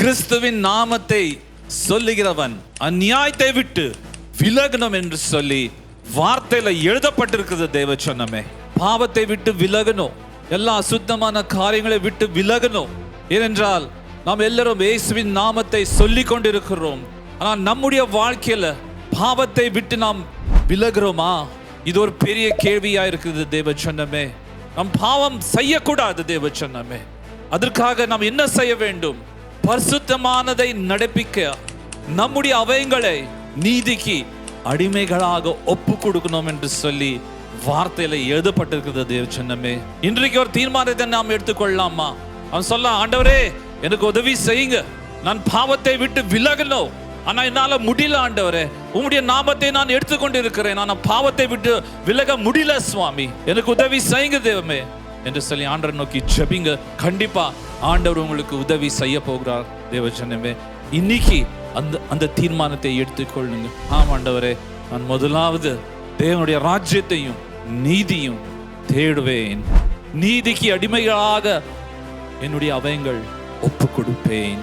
கிறிஸ்துவின் நாமத்தை சொல்லுகிறவன் அநியாயத்தை விட்டு விலகணும் என்று சொல்லி வார்த்தையில எழுதப்பட்டிருக்கிறது. தேவ சொன்னமே, பாவத்தை விட்டு விலகணும், எல்லா அசுத்தமான காரியங்களை விட்டு விலகணும். ஏனென்றால் நாம் எல்லாரும் இயேசுவின் நாமத்தை சொல்லிக் கொண்டிருக்கிறோம். ஆனால் நம்முடைய வாழ்க்கையில பாவத்தை விட்டு நாம் விலகிறோமா? இது ஒரு பெரிய கேள்வியா இருக்குது. தேவ சொன்னமே, நாம் பாவம் செய்யக்கூடாது. தேவ சொன்னமே, அதற்காக நாம் என்ன செய்ய வேண்டும்? பரிசுத்தமானதை நடப்பிக்க நம்முடைய அவயங்களை நீதிக்கு அடிமைகளாக ஒப்பு கொடுக்கணும் என்று சொல்லி வார்த்தையில எழுதப்பட்டிருக்கிறது. தேவ சொன்னமே, இன்றைக்கு ஒரு தீர்மானத்தை நாம் எடுத்துக்கொள்ளலாமா? அவன் சொல்ல, ஆண்டவரே எனக்கு உதவி செய்யுங்க, நான் பாவத்தை விட்டு விலகணும், ஆனா என்னால முடியல ஆண்டவரே, உம்முடைய நாமத்தை நான் எடுத்துக்கொண்டு இருக்கிறேன், ஆனா பாவத்தை விட்டு விலக முடியல சுவாமி, எனக்கு உதவி செய்யுங்க தேவமே என்று சொல்லி ஆண்டவர் நோக்கி ஜெபிங்க. கண்டிப்பா ஆண்டவர் உங்களுக்கு உதவி செய்ய போகிறார். தேவ ஜனமே, இன்னைக்கு அந்த தீர்மானத்தை எடுத்துக்கொள்ளுங்க. ஆண்டவரே, நான் முதலாவது தேவனுடைய ராஜ்யத்தையும் நீதியும் தேடுவேன், நீதிக்கு அடிமைகளாக என்னுடைய அவயங்கள் ஒப்பு கொடுப்பேன்.